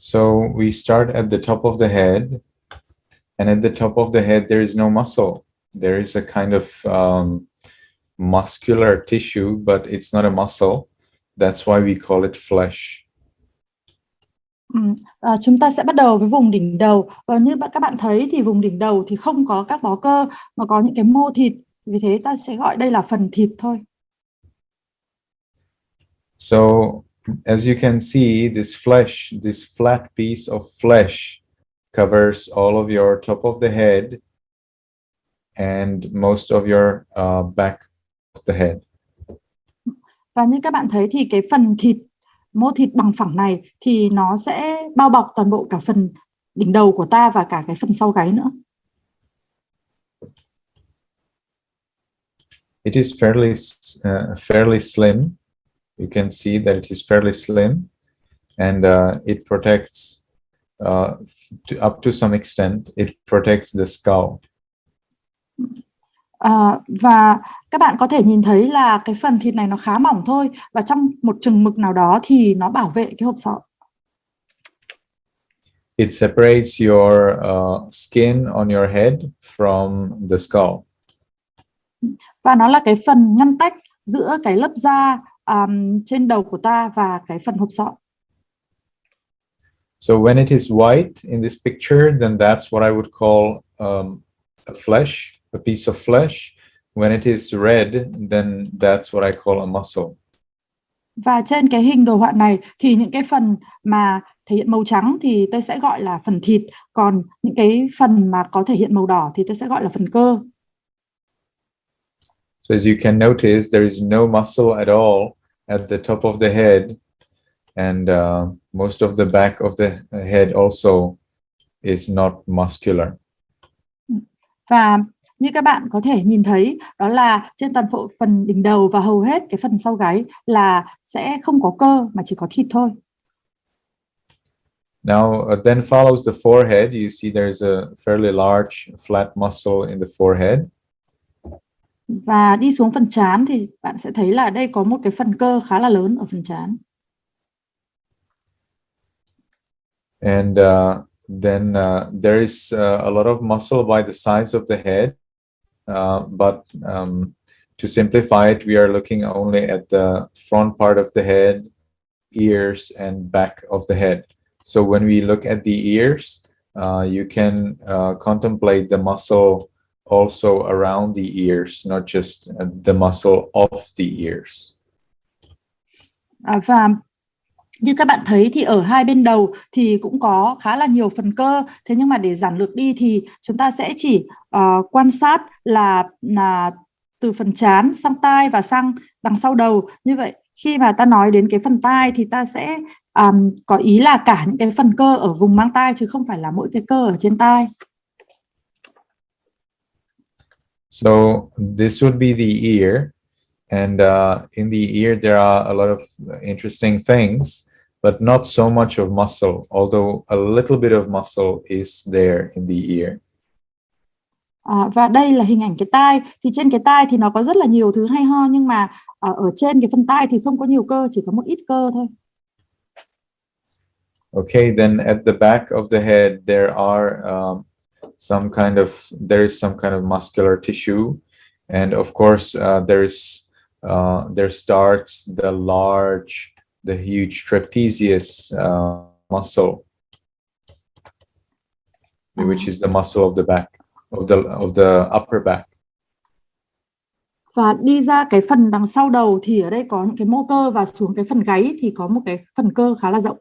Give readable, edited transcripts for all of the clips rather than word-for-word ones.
So we start at the top of the head, and at the top of the head there is no muscle. There is a kind of muscular tissue, but it's not a muscle. That's why we call it flesh. Chúng ta sẽ bắt đầu với vùng đỉnh đầu, và như các bạn thấy thì vùng đỉnh đầu thì không có các bó cơ mà có những cái mô thịt, vì thế ta sẽ gọi đây là phần thịt thôi. So as you can see, this flesh, this flat piece of flesh covers all of your top of the head and most of your back of the head. Và như các bạn thấy thì cái phần thịt, mô thịt bằng phẳng này thì nó sẽ bao bọc toàn bộ cả phần đỉnh đầu của ta và cả cái phần sau gáy nữa. It is fairly slim. You can see that it is fairly slim, and it protects up to some extent. It protects the skull. Và các bạn có thể nhìn thấy là cái phần thịt này nó khá mỏng thôi, và trong một chừng mực nào đó thì nó bảo vệ cái hộp sọ. It separates your skin on your head from the skull. Và nó là cái phần ngăn tách giữa cái lớp da trên đầu của ta và cái phần hộp sọ. So when it is white in this picture, then that's what I would call a flesh, a piece of flesh. When it is red, then that's what I call a muscle. Và trên cái hình đồ họa này thì những cái phần mà thể hiện màu trắng thì tôi sẽ gọi là phần thịt, còn những cái phần mà có thể hiện màu đỏ thì tôi sẽ gọi là phần cơ. So as you can notice, there is no muscle at all at the top of the head, and most of the back of the head also is not muscular. Và như các bạn có thể nhìn thấy, đó là trên toàn bộ phần đỉnh đầu và hầu hết cái phần sau gáy là sẽ không có cơ mà chỉ có thịt thôi. Now then follows the forehead. You see there's a fairly large flat muscle in the forehead. Và đi xuống phần trán thì bạn sẽ thấy là đây có một cái phần cơ khá là lớn ở phần trán. And then there is a lot of muscle by the sides of the head, but to simplify it, we are looking only at the front part of the head, ears, and back of the head. So when we look at the ears, you can contemplate the muscle also around the ears, not just the muscle of the ears. Và như các bạn thấy thì ở hai bên đầu thì cũng có khá là nhiều phần cơ. Thế nhưng mà để giản lược đi thì chúng ta sẽ chỉ quan sát là từ phần trán sang tai và sang đằng sau đầu. Như vậy khi mà ta nói đến cái phần tai thì ta sẽ có ý là cả những cái phần cơ ở vùng mang tai, chứ không phải là mỗi cái cơ ở trên tai. So this would be the ear, and in the ear there are a lot of interesting things, but not so much of muscle, although a little bit of muscle is there in the ear. Và đây là hình ảnh cái tai. Thì trên cái tai thì nó có rất là nhiều thứ hay ho, nhưng mà ở trên cái phần tai thì không có nhiều cơ, chỉ có một ít cơ thôi. Okay, then at the back of the head there are some kind of muscular tissue, and of course there starts the huge trapezius muscle, which is the muscle of the back, of the upper back. Và đi ra cái phần đằng sau đầu thì ở đây có những cái mô cơ, và xuống cái phần gáy thì có một cái phần cơ khá là rộng.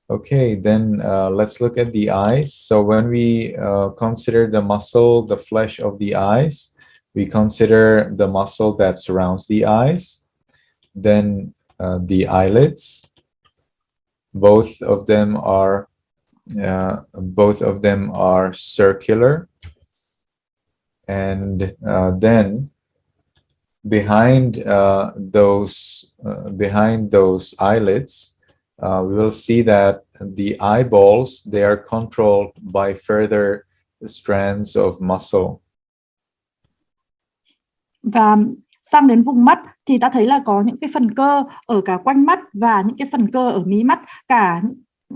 Okay, then let's look at the eyes. So when we consider the muscle, the flesh of the eyes, we consider the muscle that surrounds the eyes, then the eyelids. Both of them are circular, and then behind those eyelids, we will see that the eyeballs, they are controlled by further strands of muscle. Và sang đến vùng mắt thì ta thấy là có những cái phần cơ ở cả quanh mắt và những cái phần cơ ở mí mắt. Cả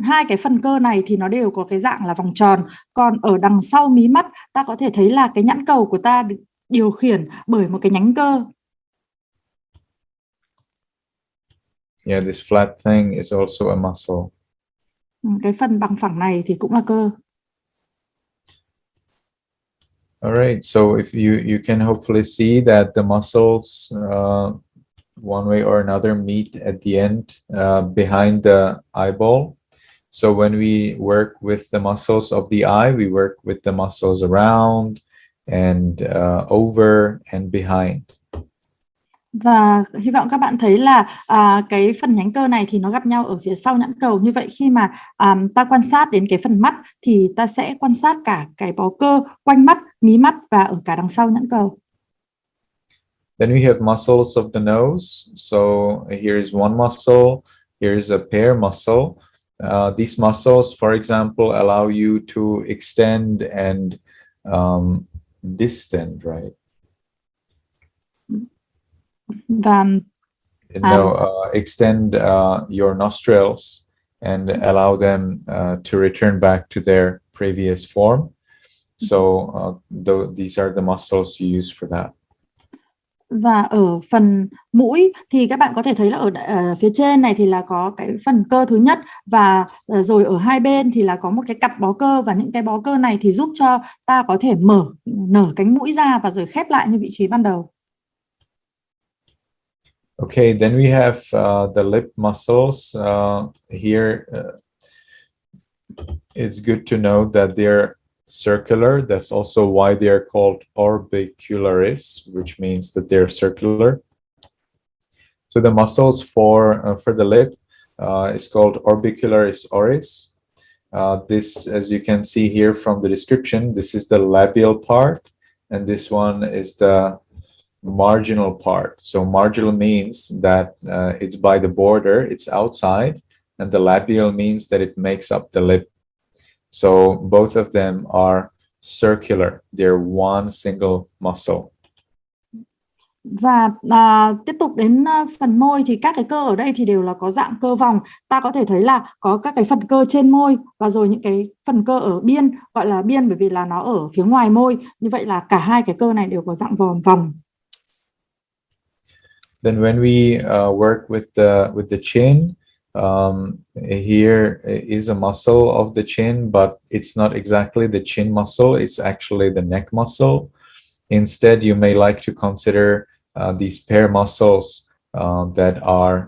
hai cái phần cơ này thì nó đều có cái dạng là vòng tròn. Còn ở đằng sau mí mắt ta có thể thấy là cái nhãn cầu của ta được điều khiển bởi một cái nhánh cơ. Yeah, this flat thing is also a muscle. Cái phần bằng phẳng này thì cũng là cơ. All right, so if you can hopefully see that the muscles one way or another meet at the end behind the eyeball. So when we work with the muscles of the eye, we work with the muscles around and over and behind. Và hy vọng các bạn thấy là cái phần nhánh cơ này thì nó gặp nhau ở phía sau nhãn cầu. Như vậy khi mà ta quan sát đến cái phần mắt thì ta sẽ quan sát cả cái bó cơ quanh mắt, mí mắt và ở cả đằng sau nhãn cầu. Then we have muscles of the nose. So here is one muscle, here is a pair muscle. These muscles, for example, allow you to extend and distend, right? Và extend your nostrils and allow them to return back to their previous form. So these are the muscles you use for that. Và ở phần mũi thì các bạn có thể thấy là ở phía trên này thì là có cái phần cơ thứ nhất, và rồi ở hai bên thì là có một cái cặp bó cơ, và những cái bó cơ này thì giúp cho ta có thể nở cánh mũi ra và rồi khép lại như vị trí ban đầu. Okay, then we have the lip muscles. Here, it's good to know that they're circular. That's also why they are called orbicularis, which means that they're circular. So the muscles for the lip is called orbicularis oris. This, as you can see here from the description, this is the labial part, and this one is the marginal part. So marginal means that it's by the border, it's outside, and the labial means that it makes up the lip. So both of them are circular. They're one single muscle. Và tiếp tục đến phần môi thì các cái cơ ở đây thì đều là có dạng cơ vòng. Ta có thể thấy là có các cái phần cơ trên môi và rồi những cái phần cơ ở biên, gọi là biên bởi vì là nó ở phía ngoài môi. Như vậy là cả hai cái cơ này đều có dạng vòng. Then when we work with the chin, here is a muscle of the chin, but it's not exactly the chin muscle, it's actually the neck muscle. Instead, you may like to consider these pair muscles that are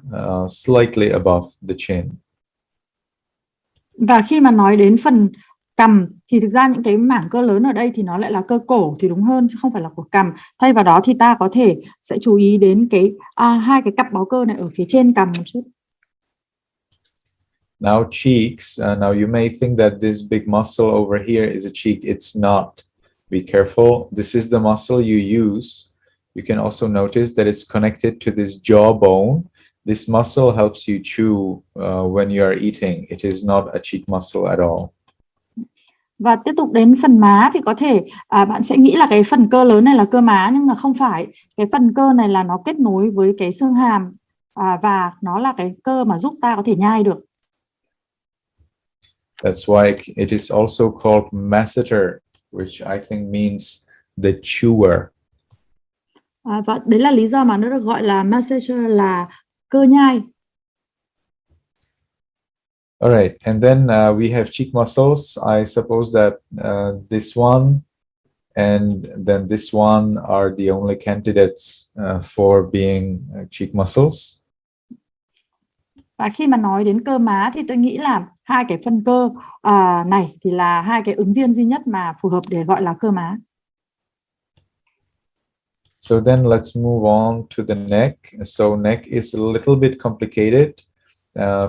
slightly above the chin. Và khi mà nói đến phần cằm thì thực ra những cái mảng cơ lớn ở đây thì nó lại là cơ cổ thì đúng hơn, chứ không phải là của cằm. Thay vào đó thì ta có thể sẽ chú ý đến cái hai cái cặp bó cơ này ở phía trên cằm một chút. Now cheeks. Now you may think that this big muscle over here is a cheek. It's not. Be careful. This is the muscle you use. You can also notice that it's connected to this jawbone. This muscle helps you chew when you are eating. It is not a cheek muscle at all. Và tiếp tục đến phần má thì có thể bạn sẽ nghĩ là cái phần cơ lớn này là cơ má, nhưng mà không phải. Cái phần cơ này là nó kết nối với cái xương hàm và nó là cái cơ mà giúp ta có thể nhai được. That's why it is also called masseter, which I think means the chewer. Và đấy là lý do mà nó được gọi là masseter, là cơ nhai. All right, and then we have cheek muscles. I suppose that this one and then this one are the only candidates for being cheek muscles. Và khi mà nói đến cơ má thì tôi nghĩ là hai cái phần cơ này thì là hai cái ứng viên duy nhất mà phù hợp để gọi là cơ má. So then let's move on to the neck. So neck is a little bit complicated.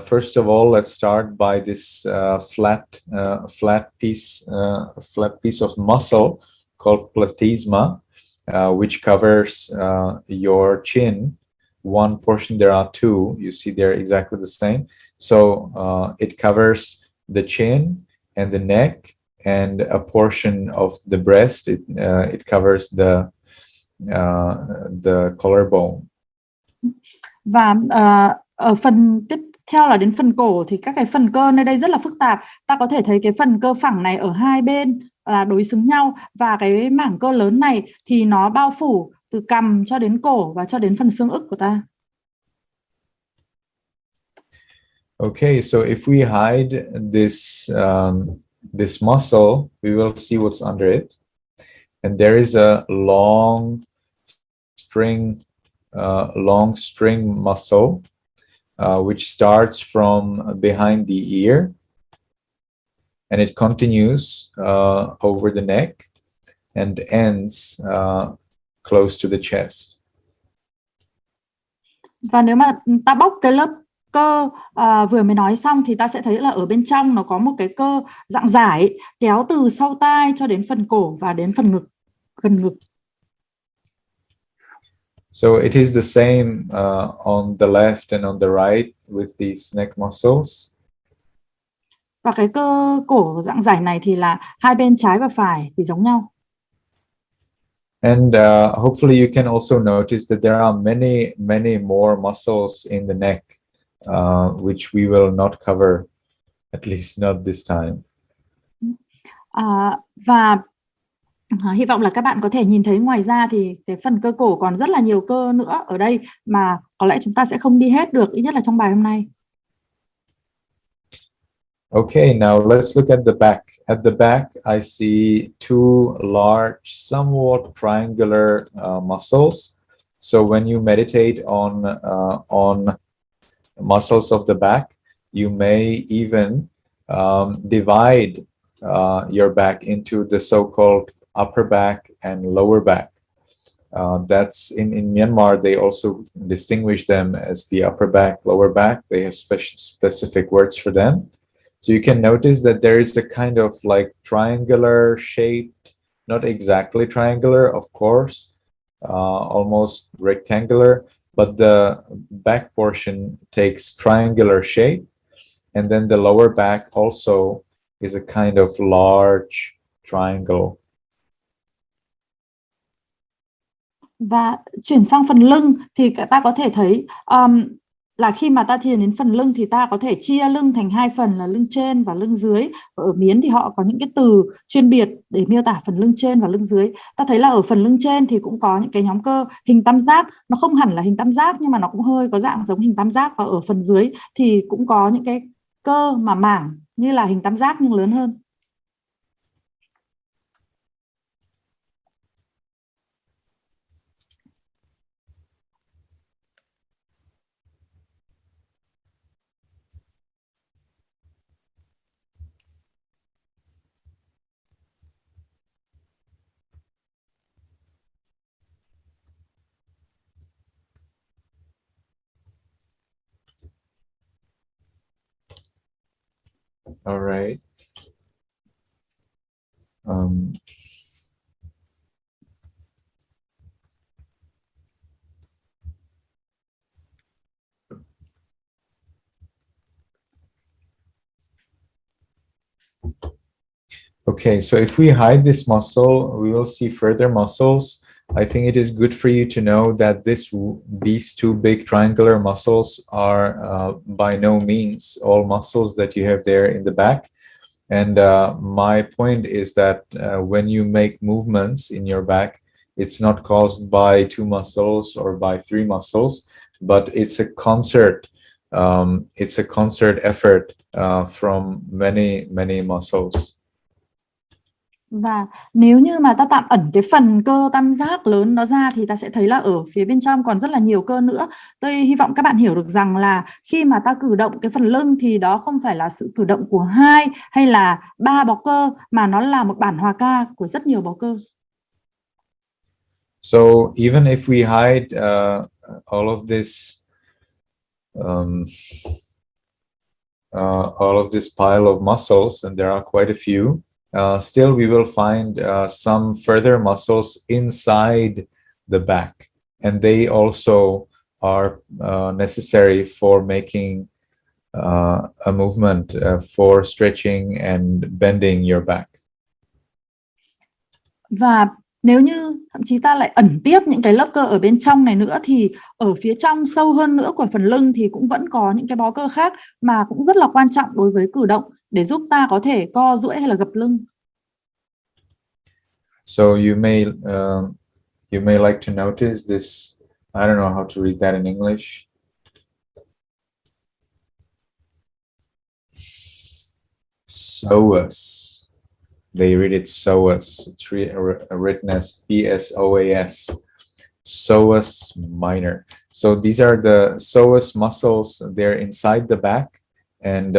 First of all, let's start by this flat piece of muscle called platysma, which covers your chin. One portion, there are two. You see, they're exactly the same. So it covers the chin and the neck, and a portion of the breast. It covers the collarbone. Và ở phần tiếp theo là đến phần cổ thì các cái phần cơ nơi đây rất là phức tạp. Ta có thể thấy cái phần cơ phẳng này ở hai bên là đối xứng nhau, và cái mảng cơ lớn này thì nó bao phủ từ cằm cho đến cổ và cho đến phần xương ức của ta. Okay, so if we hide this muscle, we will see what's under it. And there is a long string muscle, which starts from behind the ear, and it continues over the neck and ends close to the chest. Và nếu mà ta bóc cái lớp cơ vừa mới nói xong thì ta sẽ thấy là ở bên trong nó có một cái cơ dạng dải kéo từ sau tai cho đến phần cổ và đến phần ngực, gần ngực. So it is the same on the left and on the right with these neck muscles. Và cái cơ cổ dạng dải này thì là hai bên trái và phải thì giống nhau. And hopefully you can also notice that there are many more muscles in the neck, which we will not cover, at least not this time. Và hy vọng là các bạn có thể nhìn thấy ngoài ra thì cái phần cơ cổ còn rất là nhiều cơ nữa ở đây mà có lẽ chúng ta sẽ không đi hết được, ít nhất là trong bài hôm nay. Okay, now let's look at the back. At the back, I see two large, somewhat triangular muscles. So when you meditate on muscles of the back, you may even divide your back into the so-called upper back and lower back. That's in Myanmar, they also distinguish them as the upper back, lower back. They have specific words for them. So you can notice that there is a kind of like triangular shaped, not exactly triangular, of course, almost rectangular, but the back portion takes triangular shape. And then the lower back also is a kind of large triangle. Và chuyển sang phần lưng thì ta có thể thấy là khi mà ta thiền đến phần lưng thì ta có thể chia lưng thành hai phần là lưng trên và lưng dưới. Ở Miến thì họ có những cái từ chuyên biệt để miêu tả phần lưng trên và lưng dưới. Ta thấy là ở phần lưng trên thì cũng có những cái nhóm cơ hình tam giác, nó không hẳn là hình tam giác nhưng mà nó cũng hơi có dạng giống hình tam giác, và ở phần dưới thì cũng có những cái cơ mà mảng như là hình tam giác nhưng lớn hơn. All right. Okay, so if we hide this muscle, we will see further muscles. I think it is good for you to know that these two big triangular muscles are by no means all muscles that you have there in the back. And my point is that when you make movements in your back, it's not caused by two muscles or by three muscles, but it's a concert. It's a concert effort from many muscles. Và nếu như mà ta tạm ẩn cái phần cơ tam giác lớn đó ra thì ta sẽ thấy là ở phía bên trong còn rất là nhiều cơ nữa. Tôi hy vọng các bạn hiểu được rằng là khi mà ta cử động cái phần lưng thì đó không phải là sự cử động của 2 hay là 3 bó cơ, mà nó là một bản hòa ca của rất nhiều bó cơ. So even if we hide all of this pile of muscles, and there are quite a few, still we will find some further muscles inside the back, and they also are necessary for making a movement for stretching and bending your back. Và Nếu như thậm chí ta lại ẩn tiếp những cái lớp cơ ở bên trong này nữa, thì ở phía trong sâu hơn nữa của phần lưng thì cũng vẫn có những cái bó cơ khác mà cũng rất là quan trọng đối với cử động để giúp ta có thể co duỗi hay là gập lưng. So you may like to notice this. I don't know how to read that in English. Psoas. They read it psoas. It's written as Psoas. Psoas minor. So these are the psoas muscles. They're inside the back, and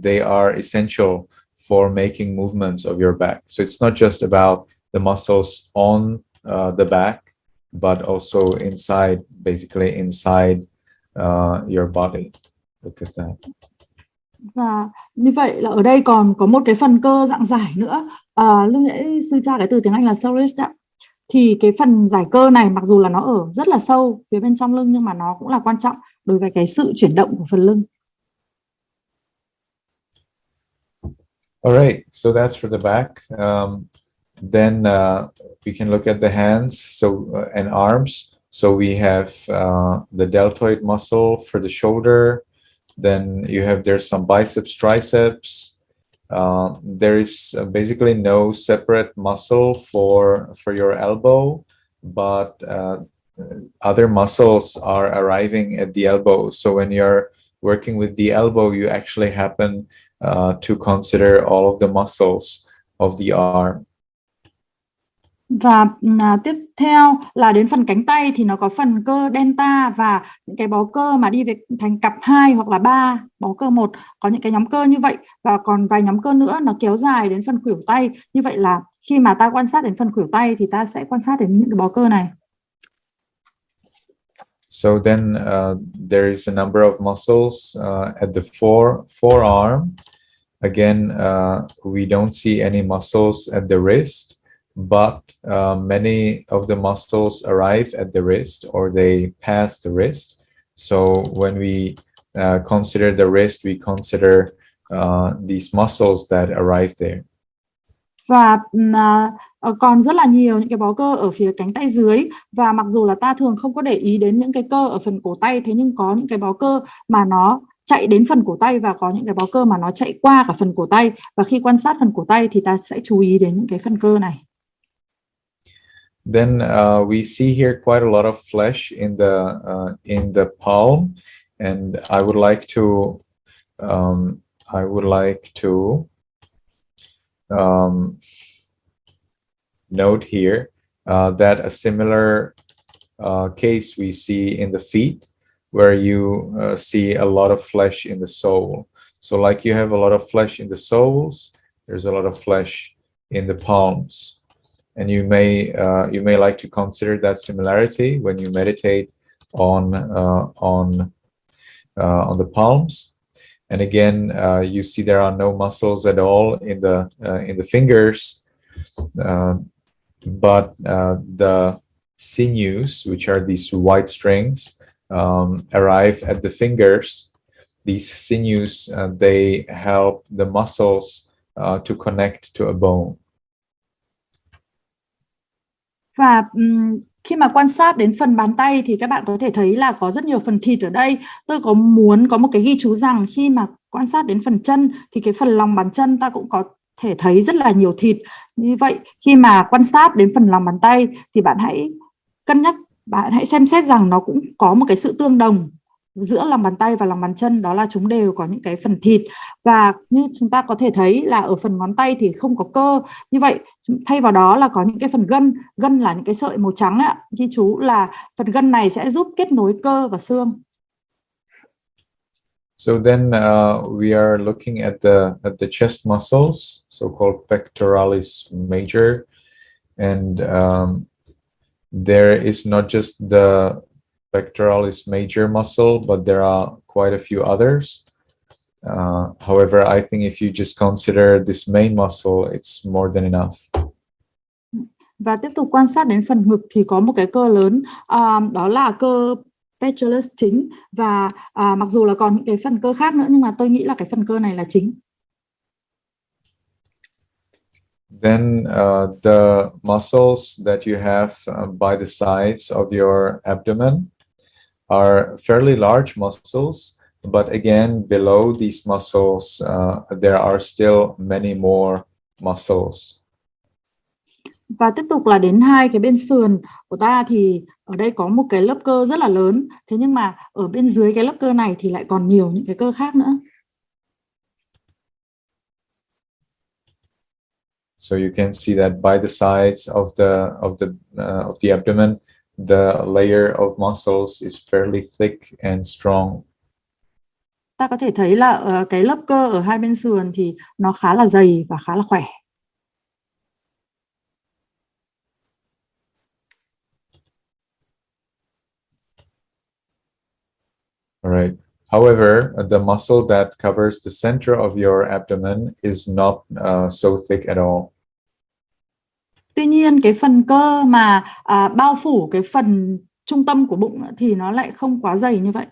they are essential for making movements of your back. So it's not just about the muscles on the back, but also inside, basically inside your body. Look at that. Và như vậy là ở đây còn có một cái phần cơ dạng giải nữa. Lúc nãy sư tra cái từ tiếng Anh là psoas đó. Thì cái phần giải cơ này mặc dù là nó ở rất là sâu phía bên trong lưng, nhưng mà nó cũng là quan trọng đối với cái sự chuyển động của phần lưng. All right, so that's for the back. Then we can look at the hands, and arms. So we have the deltoid muscle for the shoulder. Then you have there's some biceps, triceps. There is basically no separate muscle for your elbow, but other muscles are arriving at the elbow. So when you're working with the elbow, you actually happen to consider all of the muscles of the arm. Và tiếp theo là đến phần cánh tay thì nó có phần cơ delta và những cái bó cơ mà đi về thành cặp 2 hoặc là 3, bó cơ 1 có những cái nhóm cơ như vậy, và còn vài nhóm cơ nữa nó kéo dài đến phần khuỷu tay. Như vậy là khi mà ta quan sát đến phần khuỷu tay thì ta sẽ quan sát đến những cái bó cơ này. So then there is a number of muscles at the forearm. Again, we don't see any muscles at the wrist, but many of the muscles arrive at the wrist or they pass the wrist. So when we consider the wrist, we consider these muscles that arrive there. Và còn rất là nhiều những cái bó cơ ở phía cánh tay dưới, và mặc dù là ta thường không có để ý đến những cái cơ ở phần cổ tay, thế nhưng có những cái bó cơ mà nó chạy đến phần cổ tay và có những cái bó cơ mà nó chạy qua cả phần cổ tay, và khi quan sát phần cổ tay thì ta sẽ chú ý đến những cái phần cơ này. Then we see here quite a lot of flesh in the palm, and I would like to note here that a similar case we see in the feet, where you see a lot of flesh in the sole. So like you have a lot of flesh in the soles, there's a lot of flesh in the palms. And you may like to consider that similarity when you meditate on the palms. And again, you see there are no muscles at all in the fingers, but the sinews, which are these white strings, arrive at the fingers. These sinews they help the muscles to connect to a bone. Và khi mà quan sát đến phần bàn tay thì các bạn có thể thấy là có rất nhiều phần thịt ở đây. Tôi muốn có một cái ghi chú rằng khi mà quan sát đến phần chân thì cái phần lòng bàn chân ta cũng có thể thấy rất là nhiều thịt. Như vậy khi mà quan sát đến phần lòng bàn tay thì bạn hãy cân nhắc, bạn hãy xem xét rằng nó cũng có một cái sự tương đồng giữa lòng bàn tay và lòng bàn chân, đó là chúng đều có những cái phần thịt. Và như chúng ta có thể thấy là ở phần ngón tay thì không có cơ, như vậy thay vào đó là có những cái phần gân là những cái sợi màu trắng ạ. Ghi chú là phần gân này sẽ giúp kết nối cơ và xương. So then we are looking at the chest muscles, so-called pectoralis major, and there is not just the pectoralis major muscle, but there are quite a few others. However, I think if you just consider this main muscle, it's more than enough. Và tiếp tục quan sát đến phần ngực thì có một cái cơ lớn, đó là cơ pectoralis chính, và mặc dù là còn những cái phần cơ khác nữa, nhưng mà tôi nghĩ là cái phần cơ này là chính. Then the muscles that you have by the sides of your abdomen are fairly large muscles, but again, below these muscles, there are still many more muscles. Và tiếp tục là đến hai cái bên sườn của ta thì ở đây có một cái lớp cơ rất là lớn. Thế nhưng mà ở bên dưới cái lớp cơ này thì lại còn nhiều những cái cơ khác nữa. So you can see that by the sides of the abdomen, the layer of muscles is fairly thick and strong. Ta có thể thấy là cái lớp cơ ở hai bên sườn thì nó khá là dày và khá là khỏe. All right. However, the muscle that covers the center of your abdomen is not so thick at all. Tuy nhiên cái phần cơ mà bao phủ cái phần trung tâm của bụng thì nó lại không quá dày như vậy.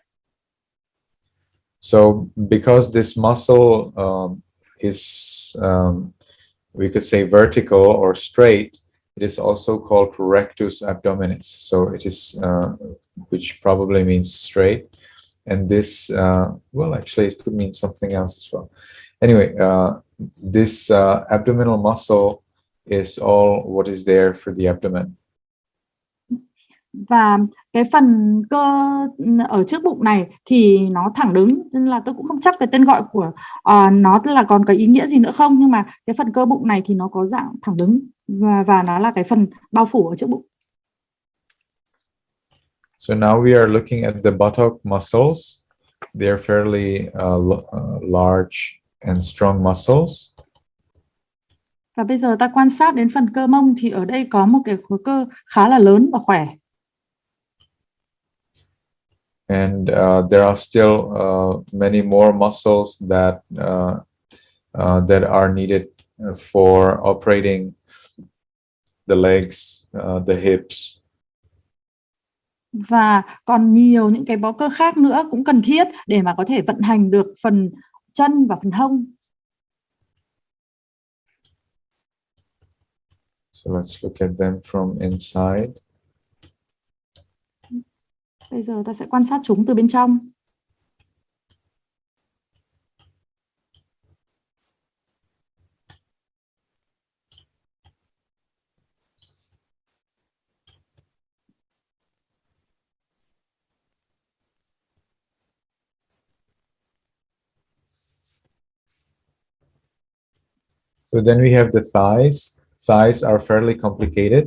So because this muscle is we could say vertical or straight, it is also called rectus abdominis. So it is which probably means straight. And this well, actually it could mean something else as well. Anyway, this abdominal muscle is all what is there for the abdomen. Và cái phần cơ ở trước bụng này thì nó thẳng đứng, nên là tôi cũng không chắc về tên gọi của nó là còn có ý nghĩa gì nữa không, nhưng mà cái phần cơ bụng này thì nó có dạng thẳng đứng và nó là cái phần bao phủ ở trước bụng. So now we are looking at the buttock muscles. They are fairly large and strong muscles. Và bây giờ ta quan sát đến phần cơ mông thì ở đây có một cái khối cơ khá là lớn và khỏe. And there are still many more muscles that that are needed for operating the legs, the hips. Và còn nhiều những cái bó cơ khác nữa cũng cần thiết để mà có thể vận hành được phần chân và phần hông. So let's look at them from inside. Bây giờ ta sẽ quan sát chúng từ bên trong. So then we have the thighs. Thighs are fairly complicated,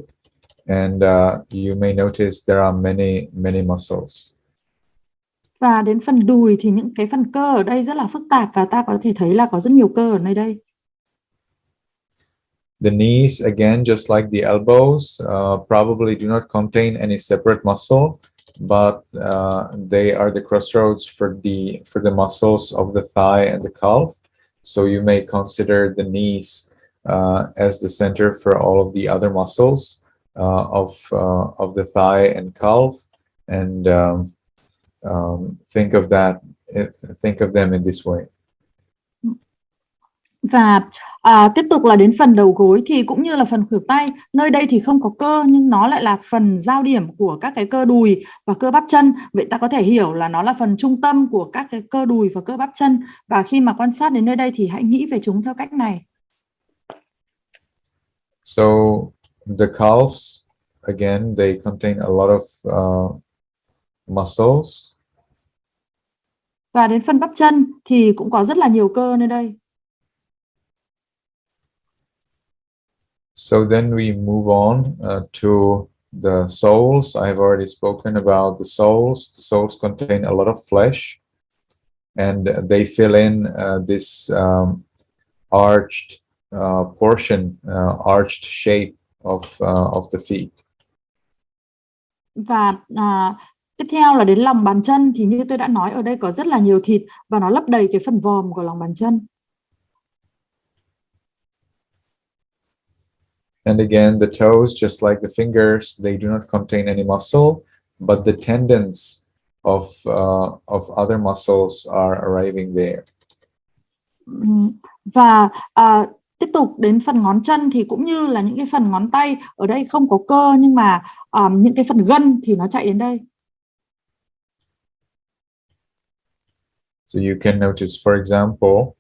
and you may notice there are many muscles. Và đến phần đùi thì những cái phần cơ ở đây rất là phức tạp và ta có thể thấy là có rất nhiều cơ ở nơi đây. The knees, again, just like the elbows, probably do not contain any separate muscle, but they are the crossroads for the muscles of the thigh and the calf. So you may consider the knees as the center for all of the other muscles of the thigh and calf, and think of them in this way. Và tiếp tục là đến phần đầu gối thì cũng như là phần khuỷu tay, nơi đây thì không có cơ nhưng nó lại là phần giao điểm của các cái cơ đùi và cơ bắp chân. Vậy ta có thể hiểu là nó là phần trung tâm của các cái cơ đùi và cơ bắp chân. Và khi mà quan sát đến nơi đây thì hãy nghĩ về chúng theo cách này. So the calves, again, they contain a lot of muscles. Và đến phần bắp chân thì cũng có rất là nhiều cơ nơi đây. So then we move on to the soles. I have already spoken about the soles. The soles contain a lot of flesh, and they fill in this arched portion, arched shape of the feet. Và tiếp theo là đến lòng bàn chân thì như tôi đã nói, ở đây có rất là nhiều thịt và nó lấp đầy cái phần vòm của lòng bàn chân. And again, the toes, just like the fingers, they do not contain any muscle, but the tendons of other muscles are arriving there. Và Tiếp tục đến phần ngón chân thì cũng như là những cái phần ngón tay, ở đây không có cơ nhưng mà những cái phần gân thì nó chạy đến đây. So you can notice, for example,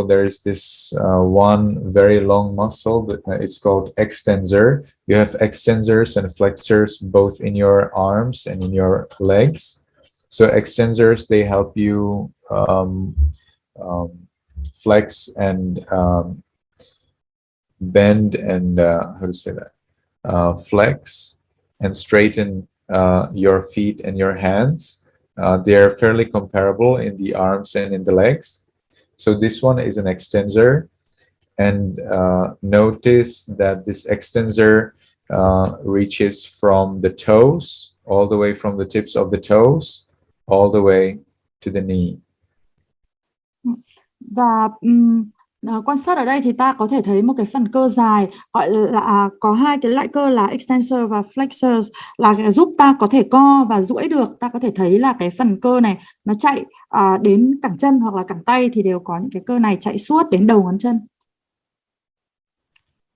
there is this one very long muscle that it's called extensor. You have extensors and flexors both in your arms and in your legs. So extensors, they help you flex and bend and how to say that? Flex and straighten your feet and your hands. They are fairly comparable in the arms and in the legs. So this one is an extensor, and notice that this extensor reaches from the toes, all the way from the tips of the toes, all the way to the knee. Và quan sát ở đây thì ta có thể thấy một cái phần cơ dài, gọi là có hai cái loại cơ là extensor và flexor, là giúp ta có thể co và duỗi được. Ta có thể thấy là cái phần cơ này nó chạy đến cẳng chân hoặc là cẳng tay thì đều có những cái cơ này chạy suốt đến đầu ngón chân.